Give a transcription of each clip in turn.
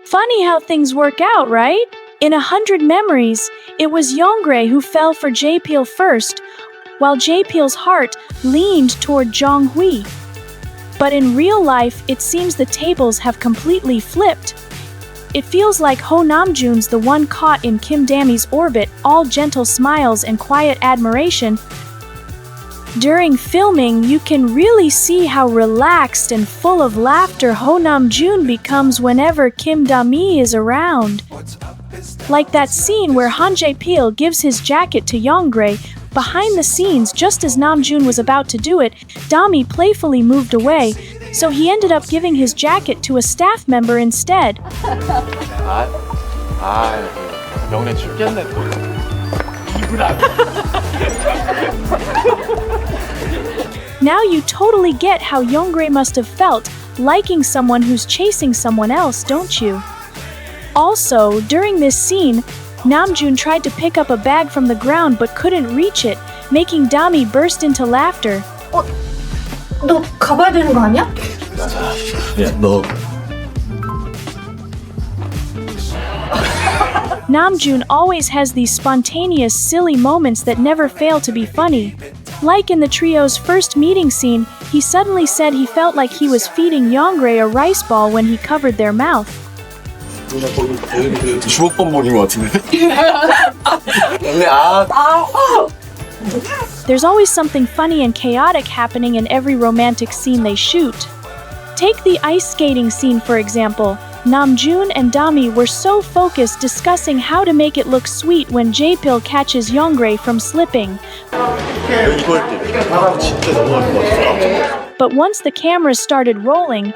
Funny how things work out, right? In 100 Memories, it was Youngrye who fell for Jaepil first, while Jaepil's heart leaned toward Jeonghui. But in real life, it seems the tables have completely flipped. It feels like Heo Namjoon's the one caught in Kim Dami's orbit, all gentle smiles and quiet admiration. During filming, you can really see how relaxed and full of laughter Heo Namjoon becomes whenever Kim Dami is around. Like that scene where Jaepil gives his jacket to Youngrye. Behind the scenes, just as Namjoon was about to do it, Dami playfully moved away, so he ended up giving his jacket to a staff member instead. 영래 죽겠네 또. Now you totally get how Youngrye must have felt, liking someone who's chasing someone else, don't you? Also, during this scene, Namjoon tried to pick up a bag from the ground but couldn't reach it, making Dami burst into laughter. 너 가봐야 되는 거 아니야? 야, 너. Namjoon always has these spontaneous, silly moments that never fail to be funny. Like in the trio's first meeting scene, he suddenly said he felt like he was feeding Youngrye a rice ball when he covered their mouth. 주먹밥 먹인 것 같은데? There's always something funny and chaotic happening in every romantic scene they shoot. Take the ice skating scene for example. Namjoon and Dami were so focused discussing how to make it look sweet when Jaepil catches Youngrye from slipping. But once the cameras started rolling,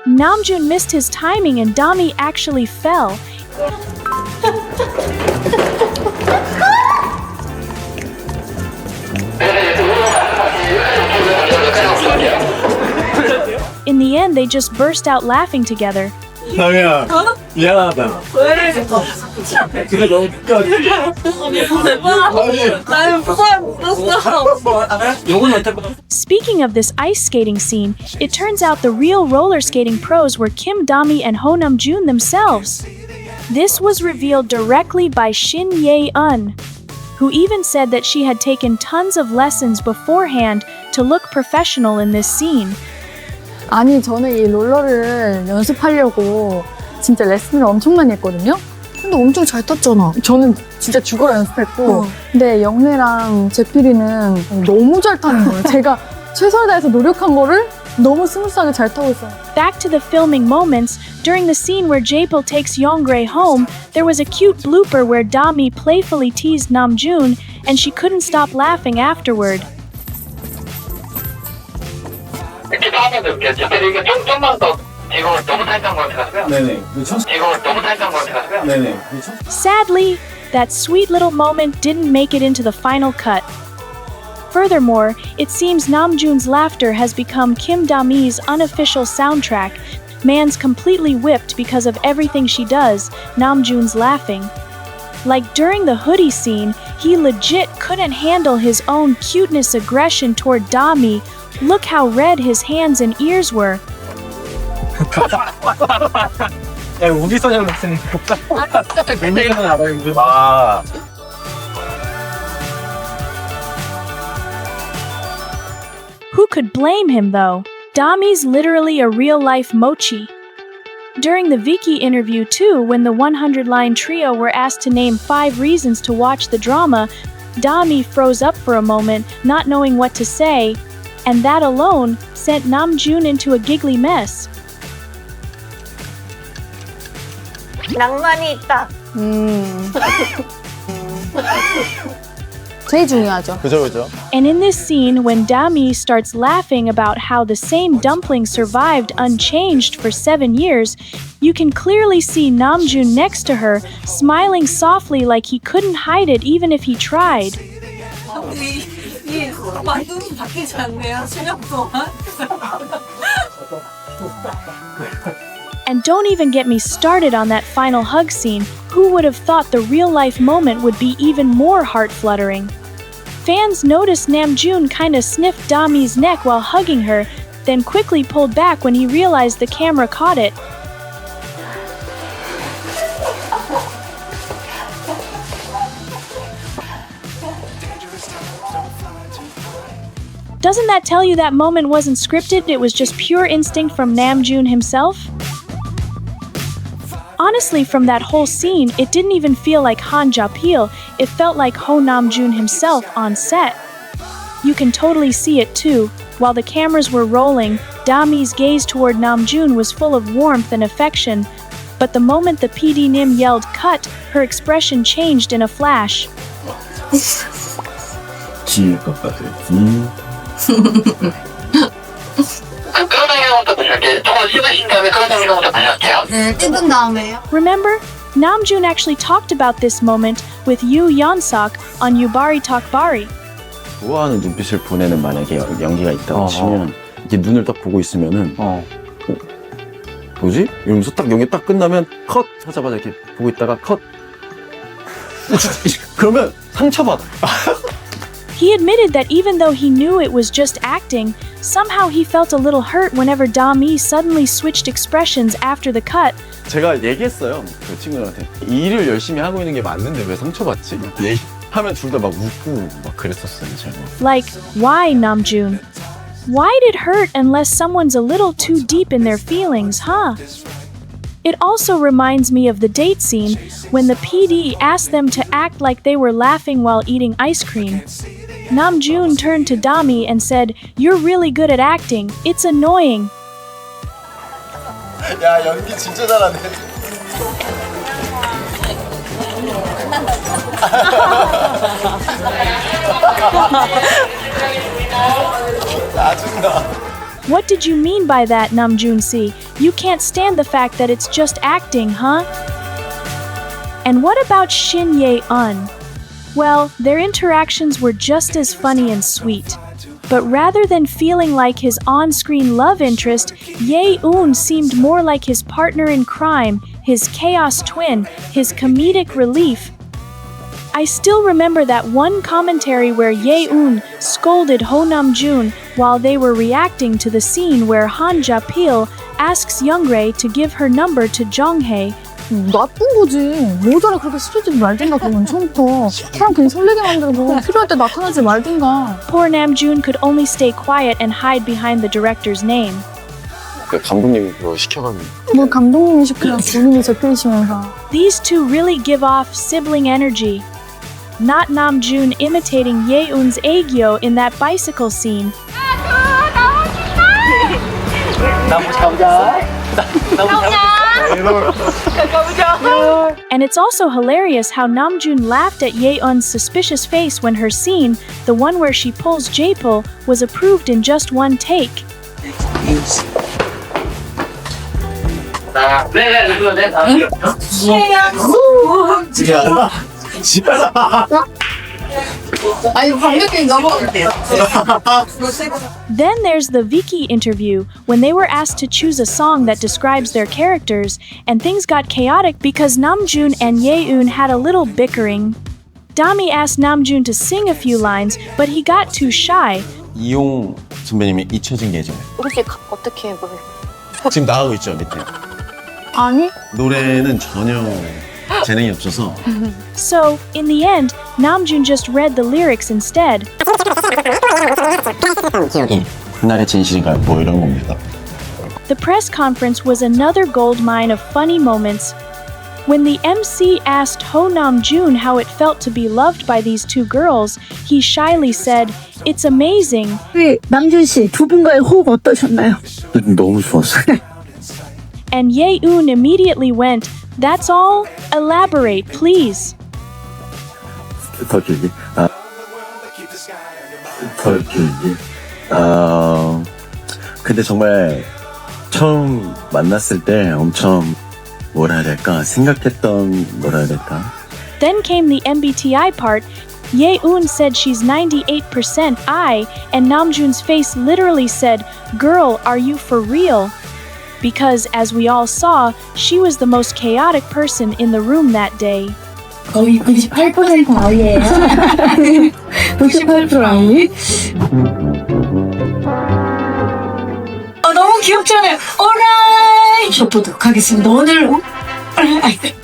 Namjoon missed his timing and Dami actually fell. In the end, they just burst out laughing together. 다미야, 미안하다. 근데 너무 Speaking of this ice skating scene, it turns out the real roller skating pros were Kim Dami and Heo Namjoon themselves. This was revealed directly by Shin who even said that she had taken tons of lessons beforehand to look professional in this scene. 아니 저는 이 롤러를 연습하려고 진짜 레슨을 엄청 많이 했거든요. 근데 엄청 잘 탔잖아. 저는 진짜 죽어라 연습했고 근데 영래랑 제필이는 너무 잘 타는 거예요. 제가 최선을 다해서 노력한 거를 너무 스무스하게 잘 타고 있어요. Back to the filming moments, during the scene where Jaepil takes Youngrye home, there was a cute blooper where Dami playfully teased Namjoon and she couldn't stop laughing afterward. 이렇게 하면 이렇게 제필이가 좀만 더 이걸 너무 타이트한 것 같아서요. 네네. 이걸 너무 타이트한 것 같아서요. 네네. Sadly, that sweet little moment didn't make it into the final cut. Furthermore, it seems Namjoon's laughter has become Kim Dami's unofficial soundtrack. Man's completely whipped because of everything she does, Namjoon's laughing. Like during the hoodie scene, he legit couldn't handle his own cuteness aggression toward Dami. Look how red his hands and ears were. 야, 우리 소녀는 아. Who could blame him though? Dami's literally a real-life mochi. During the Viki interview too, when the 100-line trio were asked to name 5 reasons to watch the drama, Dami froze up for a moment, not knowing what to say, and that alone sent Namjoon into a giggly mess. 낭만이 있다. 제일 중요하죠. 그죠. And in this scene, when Dami starts laughing about how the same dumpling survived unchanged for 7 years, you can clearly see Namjoon next to her, smiling softly like he couldn't hide it even if he tried. 이 만둥이 바뀌지 않네요, 수년 동안. And don't even get me started on that final hug scene. Who would have thought the real-life moment would be even more heart-fluttering? Fans noticed Namjoon kinda sniffed Dami's neck while hugging her, then quickly pulled back when he realized the camera caught it. Doesn't that tell you that moment wasn't scripted, it was just pure instinct from Namjoon himself? Honestly, from that whole scene, it didn't even feel like Han Jaepil, it felt like Heo Namjoon himself on set. You can totally see it too. While the cameras were rolling, Dami's gaze toward Namjoon was full of warmth and affection, but the moment the PD Nim yelled cut, her expression changed in a flash. 지일 것 같아. 그런 장면부터 보셨대요. 정말 찍으신 다음에 그런 장면부터 보셨대요? 네, 찍은 다음에요. Remember? Namjoon actually talked about this moment with Yoo Yeon-sok on Yubari Talk Bari. 좋아하는 눈빛을 보내는 만약에 연기가 있다고 치면 이렇게 눈을 딱 보고 있으면은 뭐지? 이러면서 딱 연기 딱 끝나면 컷 하자마자 이렇게 보고 있다가 컷 그러면 상처받아. He admitted that even though he knew it was just acting, somehow he felt a little hurt whenever Dami suddenly switched expressions after the cut. 제가 얘기했어요 그 친구들한테 이 일을 열심히 하고 있는 게 맞는데 왜 상처받지? 하면 둘 다 막 웃고 막 그랬었어요 제가. Like, why, Namjoon? Why'd it hurt unless someone's a little too deep in their feelings, huh? It also reminds me of the date scene when the PD asked them to act like they were laughing while eating ice cream. Namjoon turned to Dami and said, "You're really good at acting. It's annoying." 야 연기 진짜 잘하네. 짜증나. What did you mean by that, Namjoon Si? You can't stand the fact that it's just acting, huh? And what about Shin Ye-un? Well, their interactions were just as funny and sweet. But rather than feeling like his on-screen love interest, Ye-un seemed more like his partner in crime, his chaos twin, his comedic relief. I still remember that one commentary where Ye-un scolded Heo Namjoon while they were reacting to the scene where Han Jaepil asks Youngrye to give her number to Jeonghui. 나쁜 거지. 모자라 그렇게 스쳐지지 말든가 그러면 처음부터 사람 괜히 설레게 만들고 필요할 때 나타나지 말든가. Poor Namjoon could only stay quiet and hide behind the director's name. 그 감독님이 그거 시켜가지고. 뭘 감독님이 시키냐 본인이 제필이시면서. These two really give off sibling energy. Not Namjoon imitating Ye-un's aegyo in that bicycle scene. And it's also hilarious how Namjoon laughed at Ye-un's suspicious face when her scene, the one where she pulls Jaepil, was approved in just one take. Then there's the Viki interview, when they were asked to choose a song that describes their characters, and things got chaotic because Namjoon and Ye-un had a little bickering. Dami asked Namjoon to sing a few lines, but he got too shy. 이용 선배님의 잊혀진 계절. 혹시 어떻게 보세요? 지금 나가고 있죠 밑에. 아니? 노래는 전혀 재능이 없어서. So, in the end, Namjoon just read the lyrics instead. 기억이 그날의 진실인가요? 뭐 이런 겁니다. The press conference was another goldmine of funny moments. When the MC asked Heo Namjoon how it felt to be loved by these two girls, he shyly said, "It's amazing." 남준 씨, 두 분과의 호흡 어떠셨나요? 너무 좋았어요. And Ye-un immediately went, "That's all? Elaborate, please." 더 길게. 더 길게. 근데 정말 처음 만났을 때 엄청 뭐라 해야 될까? 생각했던 뭐라 해야 될까? Then came the MBTI part. Ye-un said she's 98% I, and Namjoon's face literally said, "Girl, are you for real?" Because, as we all saw, she was the most chaotic person in the room that day. 거의 98% 아이예요. 98% 아이. 너무 귀엽잖아요. 오라이! 저 보도록 하겠습니다. 오늘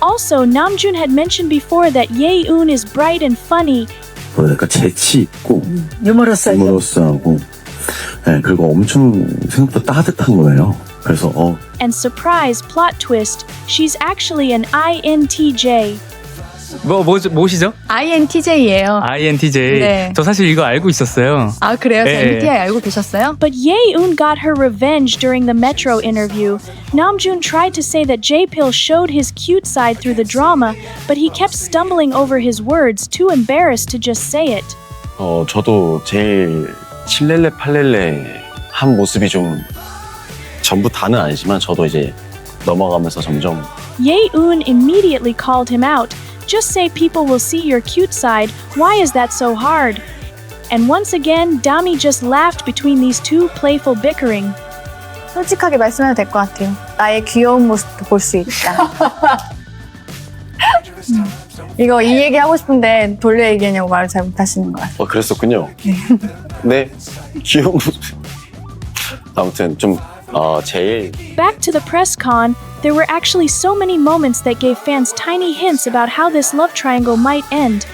Also, Namjoon had mentioned before that Ye-un is bright and funny. 뭐랄까 재치 있고 유머러스하게. 유머러스하고 네, 그리고 엄청 생각보다 따뜻한 거예요. 그래서 And surprise plot twist, she's actually an INTJ. 뭐시죠? INTJ예요. INTJ. 네. 저 사실 이거 알고 있었어요. 아 그래요? 네. MBTI 알고 계셨어요? But Yeun got her revenge during the Metro interview. Namjoon tried to say that Jaepil showed his cute side through the drama, but he kept stumbling over his words, too embarrassed to just say it. 저도 제일 칠렐레 팔렐레 한 모습이 좀 전부 다는 아니지만 저도 이제 넘어가면서 점점 Yeun immediately called him out. Just say people will see your cute side. Why is that so hard? And once again, Dami just laughed between these two playful bickering. 솔직하게 말씀해도 될 것 같아요. 나의 귀여운 모습도 볼 수 있다. 이거 이 얘기 하고 싶은데 돌려 얘기하냐고 말을 잘 못하시는 것 같아요. 그랬었군요. 네, 귀여운 모습. 아무튼 좀 제일 Back to the press con, there were actually so many moments that gave fans tiny hints about how this love triangle might end.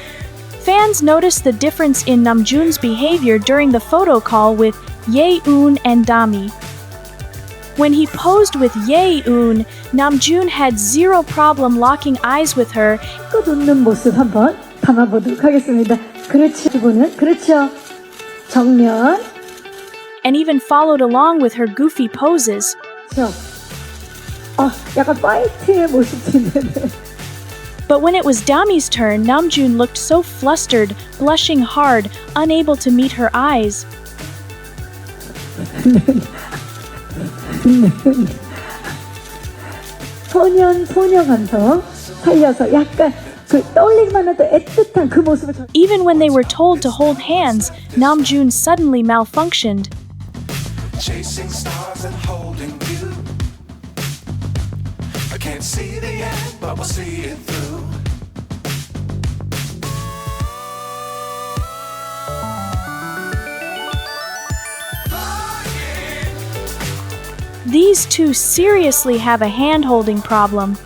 Fans noticed the difference in Namjoon's behavior during the photo call with Yeun and Dami. When he posed with Yeun, Namjoon had zero problem locking eyes with her. 꽃 웃는 모습 한번 담아보도록 하겠습니다. 그렇지, 두분은 그렇죠. 정면. And even followed along with her goofy poses. 약간 파이팅의 모습인데. But when it was Dami's turn, Namjoon looked so flustered, blushing hard, unable to meet her eyes. 소녀 감성 살려서 약간 그 떠올리기만 해도 애틋한 그 모습을 Even when they were told to hold hands, Namjoon suddenly malfunctioned. Chasing stars and holding you. I can't see the end, but we'll see it through. These two seriously have a hand-holding problem.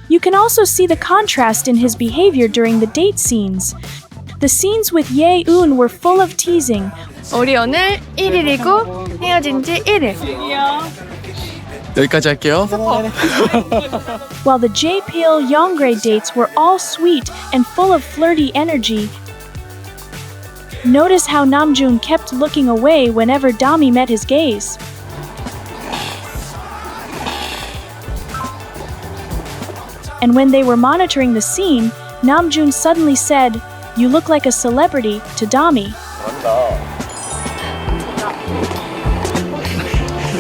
You can also see the contrast in his behavior during the date scenes. The scenes with Yeun were full of teasing. 우리 오늘 1일이고 헤어진 지 1일. 여기까지 할게요. While the Jaepil Youngrye dates were all sweet and full of flirty energy. Notice how Namjoon kept looking away whenever Dami met his gaze. And when they were monitoring the scene, Namjoon suddenly said, "You look like a celebrity," to Dami.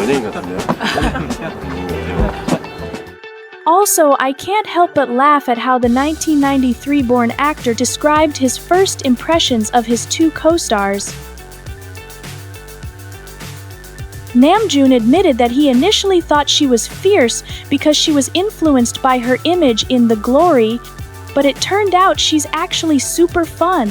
연예인 같은데요? Also, I can't help but laugh at how the 1993-born actor described his first impressions of his two co-stars. Namjoon admitted that he initially thought she was fierce because she was influenced by her image in The Glory, but it turned out she's actually super fun.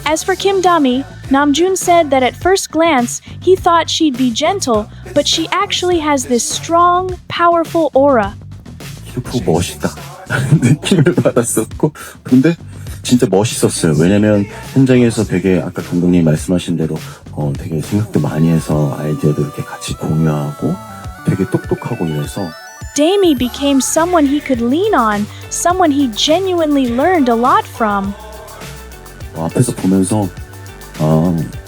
As for Kim Dami, Namjoon said that at first glance, he thought she'd be gentle, but she actually has this strong, powerful aura. 키도 멋있다 느낌을 받았었고 근데 진짜 멋있었어요. 왜냐면 현장에서 되게 아까 감독님 말씀하신 대로 되게 생각도 많이 해서 아이디어도 이렇게 같이 공유하고 되게 똑똑하고 이래서 Dami became someone he could lean on, someone he genuinely learned a lot from. 앞에서 보면서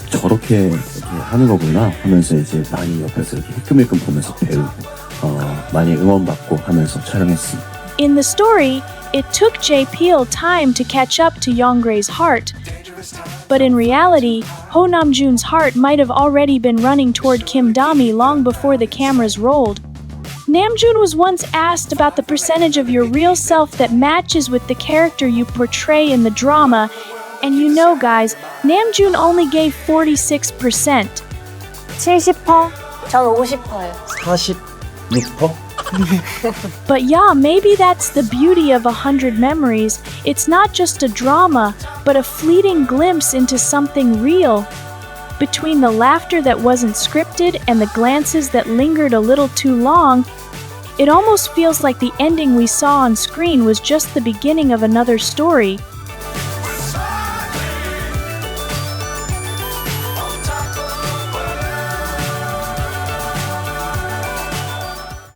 저렇게 이렇게 하는 거구나 하면서 이제 많이 옆에서 이렇게 힐끔힐끔 보면서 배우고 많이 응원받고 하면서 촬영했습니다. In the story, it took Jaepil time to catch up to Younggrae's heart. But in reality, Heo Namjoon's heart might have already been running toward Kim Dami long before the cameras rolled. Namjoon was once asked about the percentage of your real self that matches with the character you portray in the drama, and you know guys, Namjoon only gave 46%. 70%? 전 50%예요. 46%? But yeah, maybe that's the beauty of 100 Memories. It's not just a drama, but a fleeting glimpse into something real. Between the laughter that wasn't scripted and the glances that lingered a little too long, It almost feels like the ending we saw on screen was just the beginning of another story,